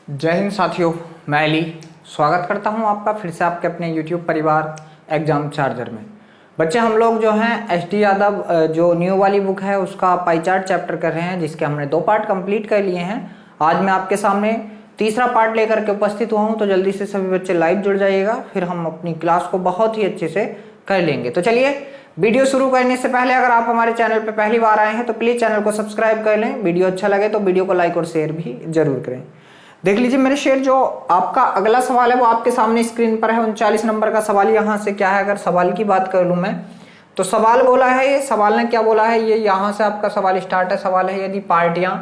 जय हिंद साथियों, मैं अली स्वागत करता हूं आपका फिर से आपके अपने YouTube परिवार एग्जाम चार्जर में। बच्चे हम लोग जो हैं एस डी यादव जो न्यू वाली बुक है उसका पाई चार्ट चैप्टर कर रहे हैं, जिसके हमने 2 पार्ट कंप्लीट कर लिए हैं। आज मैं आपके सामने तीसरा पार्ट लेकर के उपस्थित हुआ हूँ, तो जल्दी से सभी बच्चे लाइव जुड़ जाइएगा, फिर हम अपनी क्लास को बहुत ही अच्छे से कर लेंगे। तो चलिए वीडियो शुरू करने से पहले अगर आप हमारे चैनल पर पहली बार आए हैं तो प्लीज़ चैनल को सब्सक्राइब कर लें। वीडियो अच्छा लगे तो वीडियो को लाइक और शेयर भी जरूर करें। देख लीजिए मेरे शेर, जो आपका अगला सवाल है वो आपके सामने स्क्रीन पर है। 39 नंबर का सवाल यहाँ से क्या है, अगर सवाल की बात कर लूँ मैं तो सवाल बोला है, ये सवाल ने क्या बोला है, ये यहाँ से आपका सवाल स्टार्ट है। सवाल है यदि पार्टियां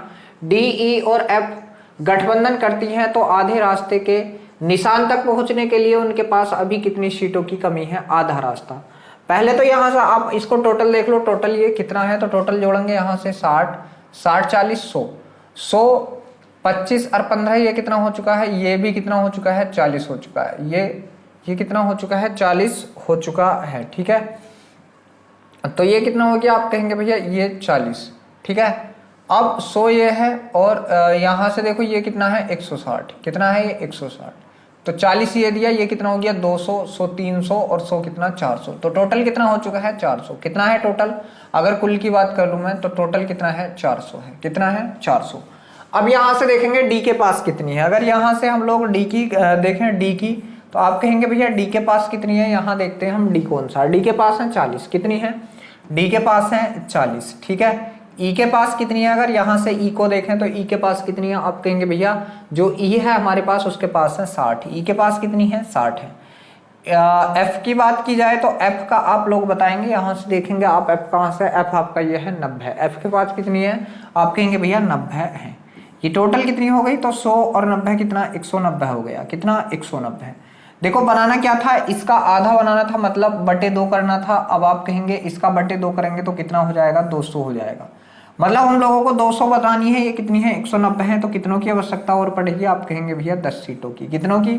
डी, ई और एफ गठबंधन करती हैं तो आधे रास्ते के निशान तक पहुंचने के लिए उनके पास अभी कितनी सीटों की कमी है। आधा रास्ता। पहले तो यहाँ से आप इसको टोटल देख लो, टोटल ये कितना है, तो टोटल जोड़ेंगे यहाँ से 60, 40, 100, 25 और 15, ये कितना हो चुका है, ये भी कितना हो चुका है, 40 हो चुका है। ये कितना हो चुका है, 40 हो चुका है। ठीक है, तो ये कितना हो गया, आप कहेंगे भैया ये 40। ठीक है, अब 100 ये है और यहाँ से देखो ये कितना है, 160। कितना है ये, 160। तो 40 ये दिया, ये कितना हो गया, 200, 100 300 और 100 कितना, 400। तो टोटल कितना हो चुका है, 400। कितना है टोटल, अगर कुल की बात कर लूँ मैं तो टोटल कितना है, 400 है। कितना है, 400। अब यहाँ से देखेंगे डी के पास कितनी है। अगर यहाँ से हम लोग डी की देखें, डी की, तो आप कहेंगे भैया डी के पास कितनी है। यहाँ देखते हैं हम डी कौन सा, डी के पास है 40। कितनी है, डी के पास है 40। ठीक है, ई के पास कितनी है, अगर यहाँ से ई को देखें तो ई के पास कितनी है, आप कहेंगे भैया जो ई है हमारे पास उसके पास है 60। ई के पास कितनी है, 60 है। एफ की बात की जाए तो एफ का आप लोग बताएंगे, यहाँ से देखेंगे आप एफ कहाँ से, एफ आपका ये है 90। एफ के पास कितनी है, आप कहेंगे भैया 90 है। ये टोटल कितनी हो गई, तो 100 और 90 कितना, 190 हो गया। कितना, 190। देखो बनाना क्या था, इसका आधा बनाना था, मतलब बटे 2 करना था। अब आप कहेंगे इसका बटे 2 करेंगे तो कितना हो जाएगा, 200 हो जाएगा। मतलब हम लोगों को 200 बतानी है, ये कितनी है, 190 है। तो कितनों की आवश्यकता और पड़ेगी, आप कहेंगे भैया 10 सीटों की। कितनों की,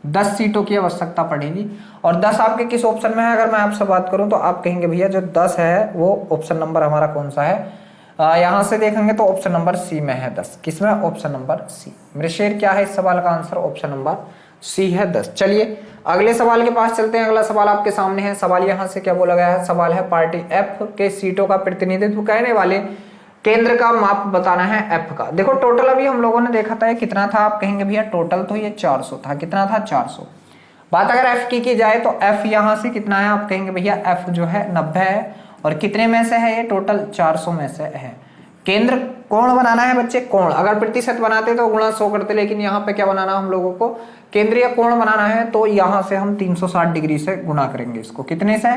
10 सीटों की आवश्यकता पड़ेगी। और 10 आपके किस ऑप्शन में है, अगर मैं आपसे बात करूं तो आप कहेंगे भैया जो 10 है वो ऑप्शन नंबर हमारा कौन सा है, यहाँ से देखेंगे तो ऑप्शन नंबर सी में है 10। किसमें, ऑप्शन नंबर सी। मेरे शेर क्या है, इस सवाल का आंसर ऑप्शन नंबर सी है 10। चलिए अगले सवाल के पास चलते हैं। अगला सवाल आपके सामने है। सवाल यहाँ से क्या बोला गया है, सवाल है पार्टी एफ के सीटों का प्रतिनिधित्व करने वाले केंद्र का माप बताना है एफ का। देखो टोटल अभी हम लोगों ने देखा था कितना था, आप कहेंगे भैया टोटल तो ये 400 था। कितना था, 400। बात अगर एफ की जाए तो एफ यहाँ से कितना है, आप कहेंगे भैया एफ जो है 90 है। और कितने में से है ये, टोटल 400 में से है। केंद्र कोण बनाना है बच्चे, कोण। अगर प्रतिशत बनाते तो गुणा 100 करते, लेकिन यहाँ पे क्या बनाना हम लोगों को, केंद्रीय कोण बनाना है। तो यहाँ से हम 360 डिग्री से गुणा करेंगे इसको। कितने से,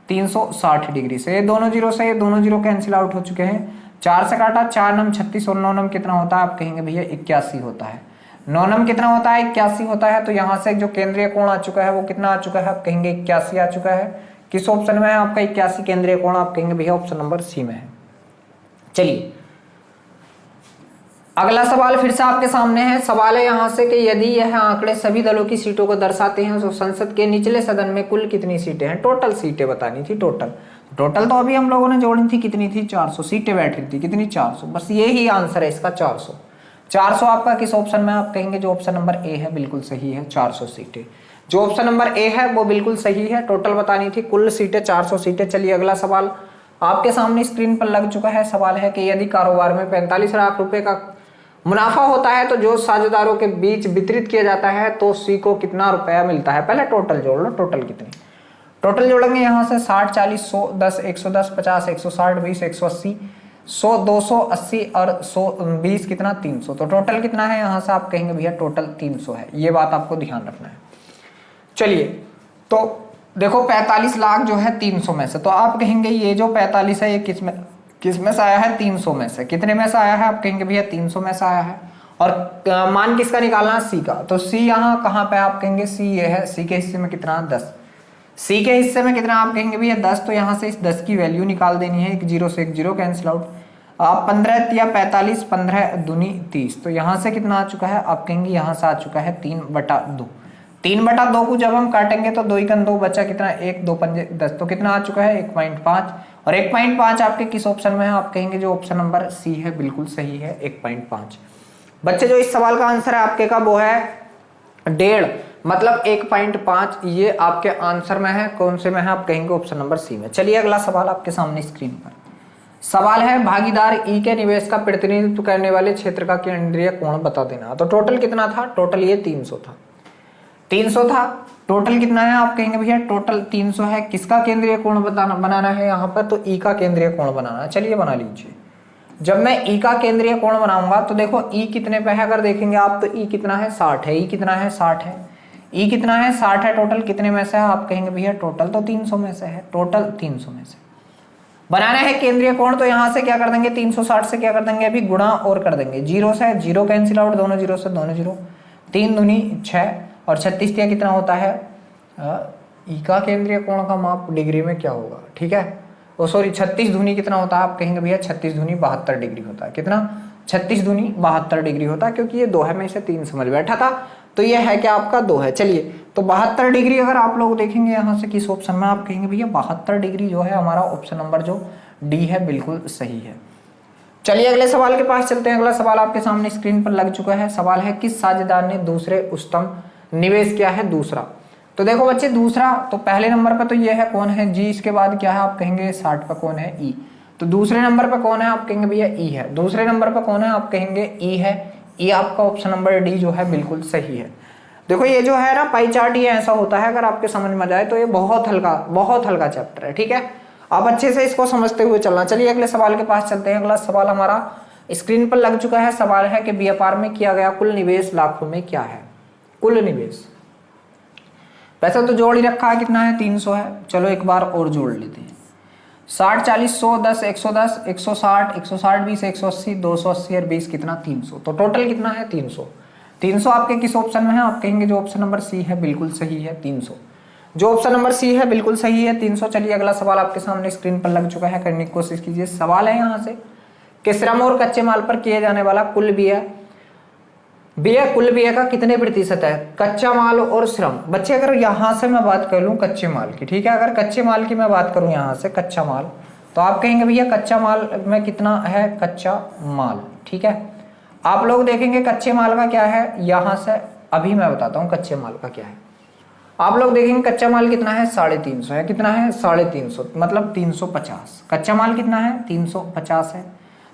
360 डिग्री से। ये दोनों जीरो से ये दोनों जीरो कैंसिल आउट हो चुके हैं। 4 से काटा, 4 नम 36 और 9 नम कितना होता है, आप कहेंगे भैया 81 होता है। 9 नम कितना होता है, 81 होता है। तो यहाँ से जो केंद्रीय कोण आ चुका है वो कितना आ चुका है, आप कहेंगे 81 आ चुका है। किस ऑप्शन में है आपका 81 केंद्रीय कोण, आप कहेंगे भैया ऑप्शन नंबर सी में है। चलिए अगला सवाल फिर से आपके सामने है। सवाल है यहाँ से कि यदि यह आंकड़े सभी दलों की सीटों को दर्शाते हैं तो संसद के निचले सदन में कुल कितनी सीटें हैं। टोटल सीटें बतानी थी। टोटल तो अभी हम लोगों ने जोड़ी थी, कितनी थी, 400 सीटें बैठ रही थी। कितनी, 400। बस ये ही आंसर है इसका, 400। 400 आपका किस ऑप्शन में, आप कहेंगे जो ऑप्शन नंबर ए है बिल्कुल सही है, 400 सीटें। जो ऑप्शन नंबर ए है वो बिल्कुल सही है। टोटल बतानी थी, कुल सीटें 400 सीटें। चलिए अगला सवाल आपके सामने स्क्रीन पर लग चुका है। सवाल है कि यदि कारोबार में 45 लाख रुपए का मुनाफा होता है तो जो साझेदारों के बीच वितरित किया जाता है तो सी को कितना रुपया मिलता है। पहले टोटल जोड़ लो, टोटल कितनी, टोटल जोड़ेंगे यहाँ से 60, 40, 100, 10, 110, 50, 160, 20, 180, 100, 280 और 120 कितना, 300। तो टोटल कितना है, यहाँ से आप कहेंगे भैया टोटल 300 है। ये बात आपको ध्यान रखना है। चलिए तो देखो 45 लाख जो है 300 में से, तो आप कहेंगे ये जो 45 है ये किस में से आया है, 300 में से। कितने में से आया है, आप कहेंगे भैया 300 में से आया है। और मान किसका निकालना है, सी का। तो सी यहाँ कहाँ पे, आप कहेंगे सी ये है। सी के हिस्से में कितना, 10। सी के हिस्से में कितना, आप कहेंगे भैया 10। तो यहाँ से इस 10 की वैल्यू निकाल देनी है। एक जीरो से एक जीरो कैंसिल आउट। आप 15 या 45, 15 दूनी 30। तो यहाँ से कितना आ चुका है, आप कहेंगे यहाँ से आ चुका है 3/2। 3/2 को जब हम काटेंगे तो 2 × 2 बचा कितना, 1, 2 पंजे 10। तो कितना आ चुका है, 1.5। और 1.5 आपके किस ऑप्शन में है, आप कहेंगे जो ऑप्शन नंबर सी है बिल्कुल सही है, 1.5। बच्चे जो इस सवाल का आंसर है आपके का वो है 1.5 मतलब 1.5, ये आपके आंसर में है। कौन से में है आप कहेंगे ऑप्शन नंबर सी में। चलिए अगला सवाल आपके सामने स्क्रीन पर सवाल है, भागीदार ई के निवेश का प्रतिनिधित्व करने वाले क्षेत्र का केंद्रीय कोण बता देना। तो टोटल कितना था, टोटल ये 300 था, 300 था। टोटल कितना है आप कहेंगे भैया टोटल 300 है। किसका केंद्रीय कोण बनाना है यहाँ पर, तो ई का केंद्रीय कोण बनाना है। चलिए बना लीजिए। जब मैं ई का केंद्रीय कोण बनाऊंगा तो देखो ई कितने पे है, अगर देखेंगे आप तो ई कितना है 60 है, ई कितना है 60 है, ई कितना है 60 है। टोटल कितने में से है आप कहेंगे भैया टोटल तो 300 में से है, टोटल 300 में से बनाना है केंद्रीय कोण। तो यहाँ से क्या कर देंगे 360 से क्या कर देंगे अभी गुणा और कर देंगे, जीरो से जीरो कैंसिल आउट, दोनों जीरो से दोनों जीरो, 3 दूनी 6 और 36 कितना होता है ई का केंद्रीय कोण का माप डिग्री में क्या होगा, ठीक है। ओ सॉरी 36 दूनी कितना होता है आप कहेंगे भैया 36 दूनी 72 डिग्री होता है। कितना 36 दूनी 72 डिग्री होता है, क्योंकि ये 2 है, मैं इसे 3 समझ बैठा था, तो ये है क्या आपका 2 है। चलिए तो 72 डिग्री अगर आप लोग देखेंगे यहाँ से किस ऑप्शन में, आप कहेंगे भैया 72 डिग्री जो है हमारा ऑप्शन नंबर जो डी है बिल्कुल सही है। चलिए अगले सवाल के पास चलते हैं। अगला सवाल आपके सामने स्क्रीन पर लग चुका है। सवाल है, किस साझेदार ने दूसरे उच्चतम निवेश किया है दूसरा। तो देखो बच्चे दूसरा, तो पहले नंबर पर तो ये है कौन है जी, इसके बाद क्या है आप कहेंगे 60 पर कौन है ई। तो दूसरे नंबर पर कौन है आप कहेंगे भैया ई है। दूसरे नंबर पर कौन है आप कहेंगे ई है। ई आपका ऑप्शन नंबर डी जो है बिल्कुल सही है। देखो ये जो है ना पाई चार्ट, ये ऐसा होता है, अगर आपके समझ में जाए तो ये बहुत हल्का चैप्टर है, ठीक है। आप अच्छे से इसको समझते हुए चलना। चलिए अगले सवाल के पास चलते हैं। अगला सवाल हमारा स्क्रीन पर लग चुका है। सवाल है कि व्यापार में किया गया कुल निवेश लाखों में क्या है। कुल निवेश पैसा तो जोड़ ही रखा है, कितना है 300 है। चलो एक बार और जोड़ लेते हैं, 60 40 100 10 110 160 160 20 180 280 और 20 कितना 300। तो टोटल कितना है 300। 300 आपके किस ऑप्शन में है आप कहेंगे जो ऑप्शन नंबर सी है बिल्कुल सही है 300, जो ऑप्शन नंबर सी है बिल्कुल सही है 300। चलिए अगला सवाल आपके सामने स्क्रीन पर लग चुका है, करने की कोशिश कीजिए। सवाल है यहाँ से कि श्रम और कच्चे माल पर किए जाने वाला कुल व्यय कुल व्यय का कितने प्रतिशत है, कच्चा माल और श्रम। बच्चे अगर यहाँ से मैं बात कर लूँ कच्चे माल की, ठीक है, अगर कच्चे माल की मैं बात करूँ यहाँ से कच्चा माल, तो आप कहेंगे भैया कच्चा माल में कितना है कच्चा माल, ठीक है। आप लोग देखेंगे कच्चे माल का क्या है, यहाँ से अभी मैं बताता हूँ कच्चे माल का क्या है। आप लोग देखेंगे कच्चा माल कितना है 350 है, कितना है 350 मतलब 350। कच्चा माल कितना है 350 है।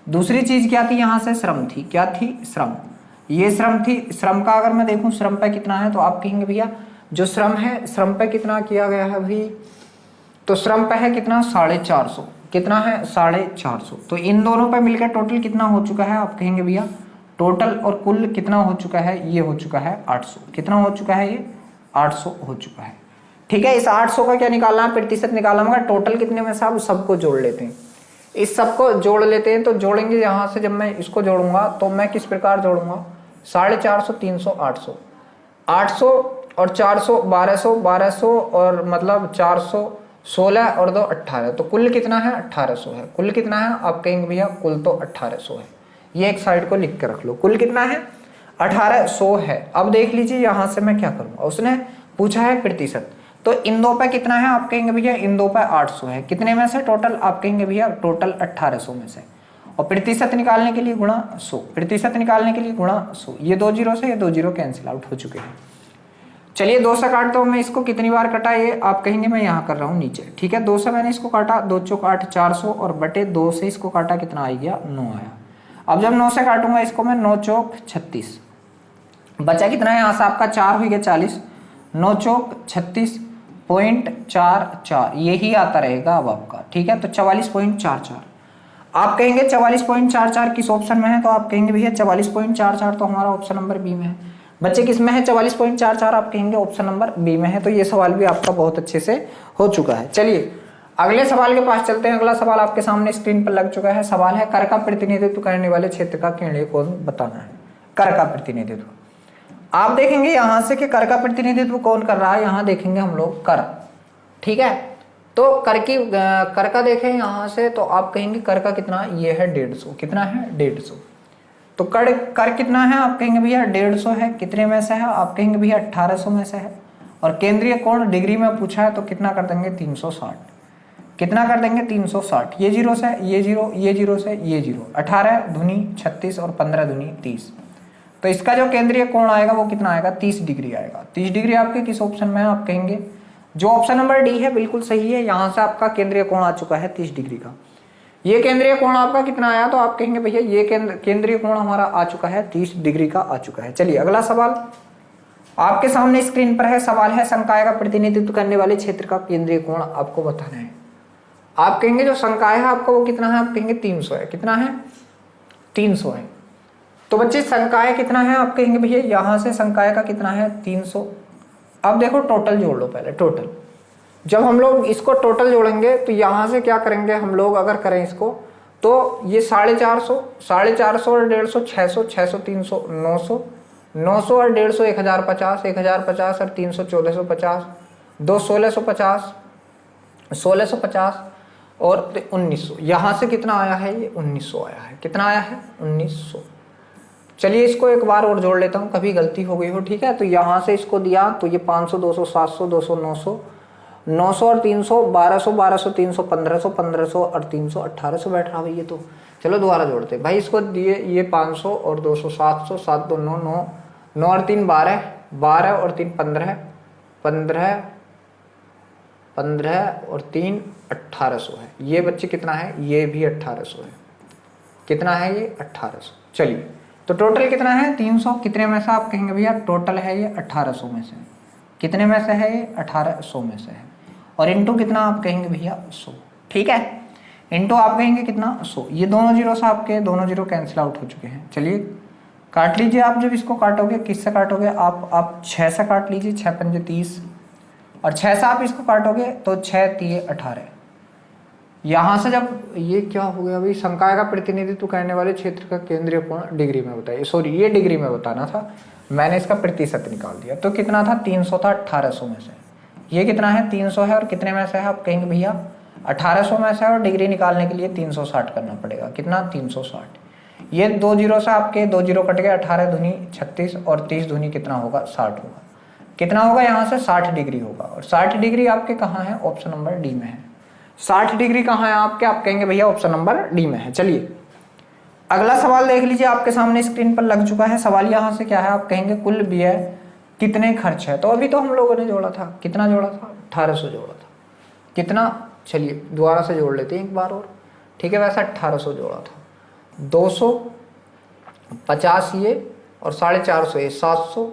दूसरी चीज क्या थी यहाँ से श्रम थी, क्या थी श्रम, ये श्रम थी। श्रम का अगर मैं देखूं श्रम पे कितना है, तो आप कहेंगे भैया जो श्रम है श्रम पे कितना किया गया है भाई, तो श्रम पे है कितना 450, कितना है 450। तो इन दोनों पे मिलकर टोटल कितना हो चुका है आप कहेंगे भैया टोटल और कुल कितना हो चुका है, ये हो चुका है 800। कितना हो चुका है, ये 800 हो चुका है, ठीक है। इस 800 का क्या निकालना है, प्रतिशत निकालना होगा। टोटल कितने में से आप सबको जोड़ लेते हैं, इस सबको जोड़ लेते हैं। तो जोड़ेंगे यहाँ से, जब मैं इसको जोड़ूंगा तो मैं किस प्रकार जोड़ूंगा, 450 300 800 800 और 400 1200 1200 और मतलब 400 16 और 2 18। तो कुल कितना है 1800 है। कुल कितना है आप कहेंगे भैया कुल तो 1800 है। ये एक साइड को लिख के रख लो, कुल कितना है 1800 है। अब देख लीजिए यहाँ से मैं क्या करूँगा, उसने पूछा है प्रतिशत, तो इन दो पे कितना है आप कहेंगे भैया इन दो पे 800 है। कितने में से टोटल आप कहेंगे भैया टोटल 1800 में से, और प्रतिशत निकालने के लिए गुणा 100, प्रतिशत निकालने के लिए गुणा 100। ये 2 जीरो से ये 2 जीरो कैंसिल आउट हो चुके हैं। चलिए 2 से काटता हूँ मैं इसको, कितनी बार कटा ये आप कहेंगे मैं यहाँ कर रहा हूँ नीचे, ठीक है। 2 से मैंने इसको काटा, 2 चौक 8 400 और बटे 2 से इसको काटा, कितना आ गया 9 आया। अब जब 9 से काटूंगा इसको मैं 9 चौक 36, बचा कितना है यहाँ से आपका 4 हो गया 40, 9 चौक 36.44 यही आता रहेगा अब आपका, ठीक है। तो 44.44 आप कहेंगे 44.44 किस ऑप्शन में है, तो आप कहेंगे भैया 44.44 तो हमारा ऑप्शन नंबर बी में है। बच्चे किस में है 44.44 आप कहेंगे ऑप्शन नंबर बी में है। तो ये सवाल भी आपका बहुत अच्छे से हो चुका है। चलिए अगले सवाल के पास चलते हैं। अगला सवाल आपके सामने स्क्रीन पर लग चुका है। सवाल है कर का प्रतिनिधित्व करने वाले क्षेत्र का केंद्रीय कोण बताना है। कर का प्रतिनिधित्व आप देखेंगे यहाँ से कि कर का प्रतिनिधित्व कौन कर रहा है, यहाँ देखेंगे हम लोग कर, ठीक है। तो कर का देखें यहाँ से, तो आप कहेंगे कर का कितना, ये है 150, कितना है 150। तो कर कितना है आप कहेंगे भैया 150 है। कितने में से है आप कहेंगे भैया 1800 में से है। और केंद्रीय कोण डिग्री में पूछा है तो कितना कर देंगे 360, कितना कर देंगे 360। ये जीरो से ये जीरो, ये जीरो से ये जीरो, 18 दूनी 36 और 15 दूनी 30। तो इसका जो केंद्रीय कोण आएगा वो कितना आएगा, 30 डिग्री आएगा। 30 डिग्री आपके किस ऑप्शन में है, आप कहेंगे जो ऑप्शन नंबर डी है बिल्कुल सही है। यहाँ से आपका केंद्रीय कोण आ चुका है 30 डिग्री का। ये केंद्रीय कोण आपका कितना आया, तो आप कहेंगे भैया ये केंद्रीय कोण हमारा आ चुका है 30 डिग्री का आ चुका है। चलिए अगला सवाल आपके सामने स्क्रीन पर है। सवाल है संकाय का प्रतिनिधित्व करने वाले क्षेत्र का केंद्रीय कोण आपको बताना है। आप कहेंगे जो संकाय है आपका वो कितना है, आप कहेंगे 300 है। कितना है, 300 है। तो बच्चे संकाय कितना है, आप कहेंगे भैया यहाँ से संकाय का कितना है 300। अब देखो टोटल जोड़ लो पहले, टोटल जब हम लोग इसको टोटल जोड़ेंगे तो यहाँ से क्या करेंगे हम लोग, अगर करें इसको तो ये 450 और 150, 600, 600, 300, 900, 900 और 150, 1050, 1050 और 300, 1450, 2 1650, 1650 और 1900। यहाँ से कितना आया है, ये 1900 आया है। कितना आया है, 1900। चलिए इसको एक बार और जोड़ लेता हूँ, कभी गलती हो गई हो, ठीक है। तो यहाँ से इसको दिया तो ये 500, 200, 700, 200, 900, 900 और 300, 1200, 1200, 300, 1500, 1500 और 300, 1800 बैठ रहा है ये तो। चलो दोबारा जोड़ते भाई, इसको दिए ये 500 और 200, 700, 7 2 9, 9, 9 और 3 12, 12 और 3 15, 15, 15 और 3 1800 है। ये बच्चे कितना है, ये भी 1800 है। कितना है ये, 1800। चलिए तो टोटल कितना है 300। कितने में से, आप कहेंगे भैया टोटल है ये 1800 में से। कितने में से है ये, 1800 में से है। और इंटू कितना, आप कहेंगे भैया 100, ठीक है। इंटू आप कहेंगे कितना, 100। ये दोनों जीरो से आपके दोनों जीरो कैंसिल आउट हो चुके हैं। चलिए काट लीजिए आप। जब इसको काटोगे किससे काटोगे, आप 6 से काट लीजिए, 6 पंजे 30 और 6 से आप इसको काटोगे तो 6 3 18। यहाँ से जब ये क्या हो गया भाई, संकाय का प्रतिनिधित्व करने वाले क्षेत्र का केंद्रीय कोण डिग्री में बताइए, सॉरी ये डिग्री में बताना था, मैंने इसका प्रतिशत निकाल दिया। तो कितना था, 300 था 1800 में से। ये कितना है, 300 है और कितने में से है, आप कहेंगे भैया 1800 में से। और डिग्री निकालने के लिए 360 करना पड़ेगा। कितना, 360। ये 2 जीरो से आपके 2 जीरो कट गए, 18 दूनी 36 और 30 दूनी कितना होगा, 60 होगा। कितना होगा, यहाँ से 60 डिग्री होगा। और 60 डिग्री आपके कहाँ है, ऑप्शन नंबर डी में है। 60 डिग्री कहाँ है आपके, आप कहेंगे भैया ऑप्शन नंबर डी में है। चलिए अगला सवाल देख लीजिए, आपके सामने स्क्रीन पर लग चुका है। सवाल यहाँ से क्या है, आप कहेंगे कुल व्यय कितने खर्च है। तो अभी तो हम लोगों ने जोड़ा था, कितना जोड़ा था, 1800 जोड़ा था। कितना, चलिए दोबारा से जोड़ लेते हैं एक बार और, ठीक है। वैसा 1800 जोड़ा था, 250 ये और 450 ये 700,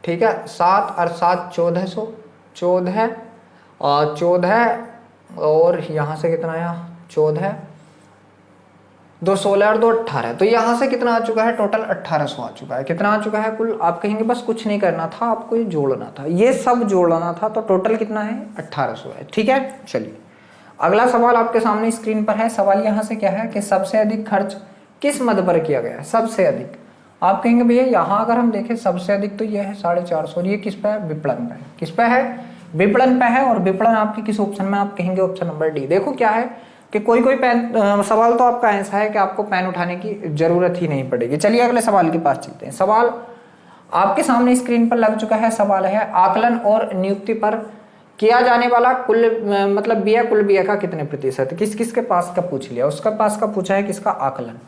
ठीक है। 7 और 7 1400, 14 और 14 और यहाँ से कितना आया, 14, 2 16 और 2 18। तो यहाँ से कितना आ चुका है, टोटल 1800 आ चुका है। कितना आ चुका है कुल, आप कहेंगे बस कुछ नहीं करना था, आपको ये जोड़ना था, ये सब जोड़ना था। तो टोटल कितना है, 1800 है, ठीक है। चलिए अगला सवाल आपके सामने स्क्रीन पर है। सवाल यहाँ से क्या है कि सबसे अधिक खर्च किस मद पर किया गया है, सबसे अधिक। आप कहेंगे भैया यहाँ अगर हम देखें सबसे अधिक तो ये है 450 और ये किस पे है, विपणन पे है। किस पे है, विपणन पे है। और विपणन आपकी किस ऑप्शन में, आप कहेंगे ऑप्शन नंबर डी। देखो क्या है कि कोई पेन सवाल तो आपका ऐसा है कि आपको पेन उठाने की जरूरत ही नहीं पड़ेगी। चलिए अगले सवाल के पास चलते हैं। सवाल आपके सामने स्क्रीन पर लग चुका है। सवाल है आकलन और नियुक्ति पर किया जाने वाला कुल मतलब व्यय, कुल व्यय का कितने प्रतिशत, किस किस के पास का पूछ लिया, उसका पास का पूछा है किसका, आकलन।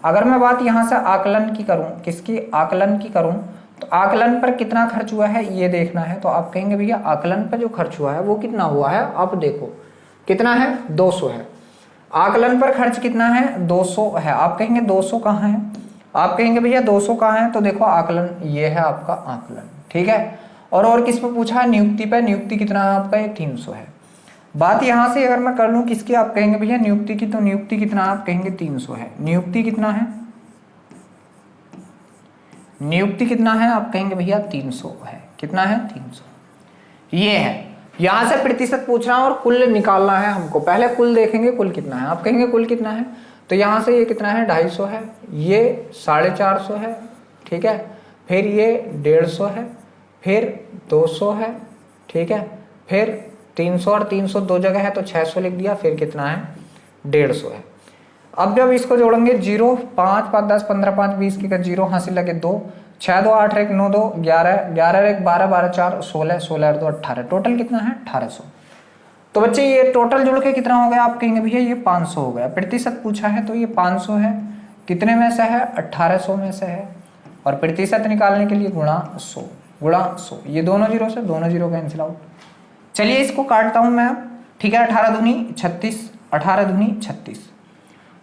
अगर मैं बात यहाँ से आकलन की करूँ, किसकी, आकलन की करूँ, तो आकलन पर कितना खर्च हुआ है ये देखना है। तो आप कहेंगे भैया आकलन पर जो खर्च हुआ है वो कितना हुआ है, आप देखो कितना है, 200 है। आकलन पर खर्च कितना है, 200 है। आप कहेंगे 200 कहाँ है, आप कहेंगे भैया 200 कहाँ है। तो देखो आकलन ये है आपका आकलन, ठीक है। और किस पर पूछा है, नियुक्ति पर। नियुक्ति कितना है आपका, ये 300 है। बात यहाँ से अगर मैं कर लूँ किसकी, आप कहेंगे भैया नियुक्ति की, तो नियुक्ति कितना, आप कहेंगे 300 है। नियुक्ति कितना है, नियुक्ति कितना है, आप कहेंगे भैया 300 है। कितना है, 300 ये है। यहां से प्रतिशत पूछना और कुल निकालना है हमको। पहले कुल देखेंगे, कुल कितना है, आप कहेंगे कुल कितना है। तो यहां से ये कितना है, 250 है, ये 450 है, ठीक है। फिर ये 150 है, फिर 200 है, ठीक है। फिर 300 और 300 दो जगह है तो 600 लिख दिया। फिर कितना है, 150 है। अब जब इसको जोड़ेंगे, 0 5 5 10 15 5 20 के 0 हासिल लगे 2, 6 2 8 1 9 2 11 11 1 12 12 4 16 16 2 18। टोटल कितना है, 1800। तो बच्चे ये टोटल जोड़ के कितना हो गया, आप कहेंगे भैया ये 500 हो गया। प्रतिशत पूछा है तो ये 500 है। कितने में से है, 1800 में से है। और प्रतिशत निकालने के लिए गुणा 100, गुणा 100। ये दोनों जीरो से दोनों जीरो कैंसिल आउट। चलिए इसको काटता हूं मैं अब, ठीक है। 18 दूनी 36, 18 दूनी 36,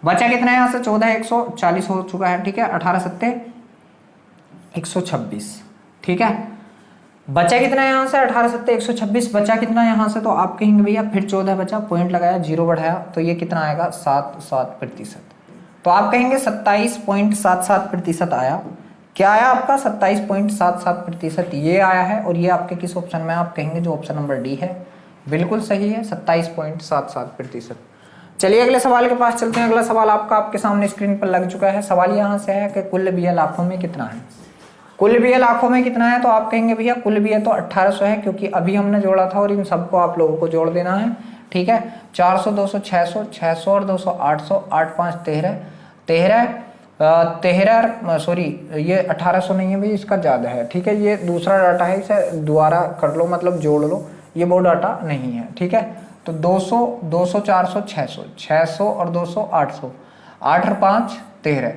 बचा कितना है यहाँ से 14, 140 हो चुका है, ठीक है। 18 सत्ते 126, ठीक है। बचा कितना है यहाँ से 18 सत्ते 126, बचा कितना यहाँ से, तो आप कहेंगे भैया फिर 14 बचा, पॉइंट लगाया, जीरो बढ़ाया, तो ये कितना आएगा 7% तो आप कहेंगे 27.77% आया। क्या आया आपका 27.77% ये आया है। और ये आपके किस ऑप्शन में, आप कहेंगे जो ऑप्शन नंबर डी है बिल्कुल सही है, 27.77%। चलिए अगले सवाल के पास चलते हैं। अगला सवाल आपके सामने स्क्रीन पर लग चुका है। सवाल यहाँ से है कि कुल बिया लाखों में कितना है। कुल बिया लाखों में कितना है, तो आप कहेंगे भैया कुल बिया तो 1800 है, क्योंकि अभी हमने जोड़ा था और इन सबको आप लोगों को जोड़ देना है, ठीक है। 400, 200, 600, 600 और 200 800, 8 5 13, 13 सॉरी ये 1800 नहीं है भाई, इसका ज़्यादा है, ठीक है। ये दूसरा डाटा है, इसे दोबारा कर लो, मतलब जोड़ लो, ये वो डाटा नहीं है, ठीक है। तो 200, 200, 400, 600, 600 और 200 800, 8 और 5 13,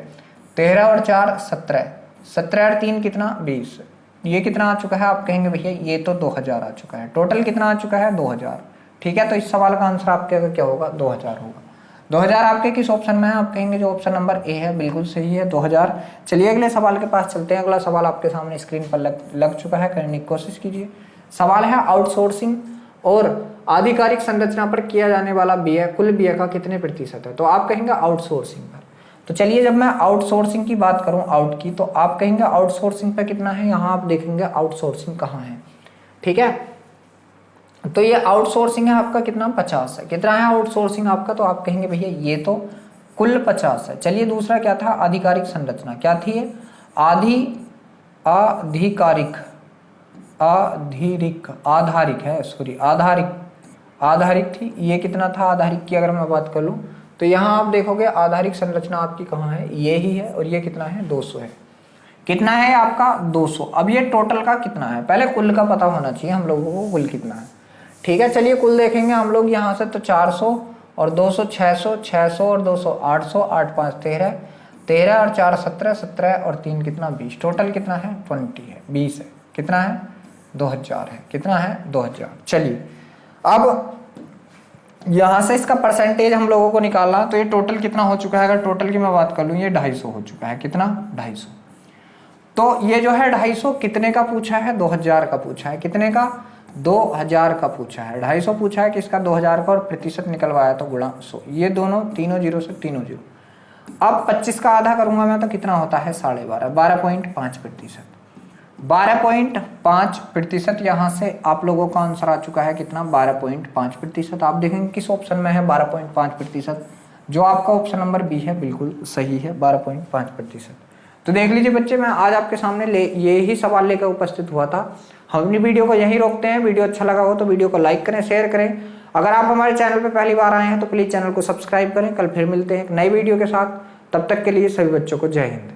13 और 4 17, 17 और 3 कितना 20, ये कितना आ चुका है, आप कहेंगे भैया ये तो 2000 आ चुका है। टोटल कितना आ चुका है 2000, ठीक है। तो इस सवाल का आंसर आपके क्या होगा 2000 होगा। 2000 आपके किस ऑप्शन में है, आप कहेंगे जो ऑप्शन नंबर ए है बिल्कुल सही है 2000। चलिए अगले सवाल के पास चलते हैं। अगला सवाल आपके सामने स्क्रीन पर लग चुका है, करने की कोशिश कीजिए। सवाल है आउटसोर्सिंग और आधिकारिक संरचना पर किया जाने वाला व्यय कुल व्यय का कितने प्रतिशत है, तो आप कहेंगे आउटसोर्सिंग पर। तो चलिए जब मैं आउटसोर्सिंग की बात करूं आउट की, तो आप कहेंगे आउटसोर्सिंग पर कितना है, यहाँ आप देखेंगे आउटसोर्सिंग कहाँ है, ठीक है। तो ये आउटसोर्सिंग है आपका कितना 50 है। कितना है आउटसोर्सिंग आपका, तो आप कहेंगे भैया ये तो कुल 50 है। चलिए दूसरा क्या था, आधिकारिक संरचना क्या थी, आधारिक थी। ये कितना था आधारिक की अगर मैं बात कर लूँ, तो यहाँ आप देखोगे आधारिक संरचना आपकी कहाँ है, ये ही है। और ये कितना है 200 है। कितना है आपका 200। अब ये टोटल का कितना है, पहले कुल का पता होना चाहिए हम लोगों को, कुल कितना है, ठीक है। चलिए कुल देखेंगे हम लोग यहाँ से, तो 400 और 200 600, 600 और 200 800, 8 5 13, 13 और 4 17, 17 और 3 कितना 20, टोटल कितना है 20 है, 20 है। कितना है 2000 है। कितना है 2000। चलिए अब यहाँ से इसका परसेंटेज हम लोगों को निकालना, तो ये टोटल कितना हो चुका है, अगर टोटल की मैं बात कर लूँ ये 250 हो चुका है। कितना 250। तो ये जो है 250 कितने का पूछा है, 2000 का पूछा है। कितने का 2000 का पूछा है। 250 पूछा है किसका 2000 का, और प्रतिशत निकलवाया तो गुणा 100। ये दोनों तीनों जीरो से तीनों जीरो। अब 25 का आधा करूंगा मैं, तो कितना होता है 12.5, 12.5%। 12.5% यहाँ से आप लोगों का आंसर आ चुका है कितना 12.5%। आप देखेंगे किस ऑप्शन में है 12.5%, जो आपका ऑप्शन नंबर बी है बिल्कुल सही है 12.5%। तो देख लीजिए बच्चे, मैं आज आपके सामने ये ही सवाल लेकर उपस्थित हुआ था। हम अपनी वीडियो को यहीं रोकते हैं। वीडियो अच्छा लगा हो तो वीडियो को लाइक करें, शेयर करें। अगर आप हमारे चैनल पर पहली बार आए हैं तो प्लीज़ चैनल को सब्सक्राइब करें। कल फिर मिलते हैं एक नई वीडियो के साथ। तब तक के लिए सभी बच्चों को जय हिंद।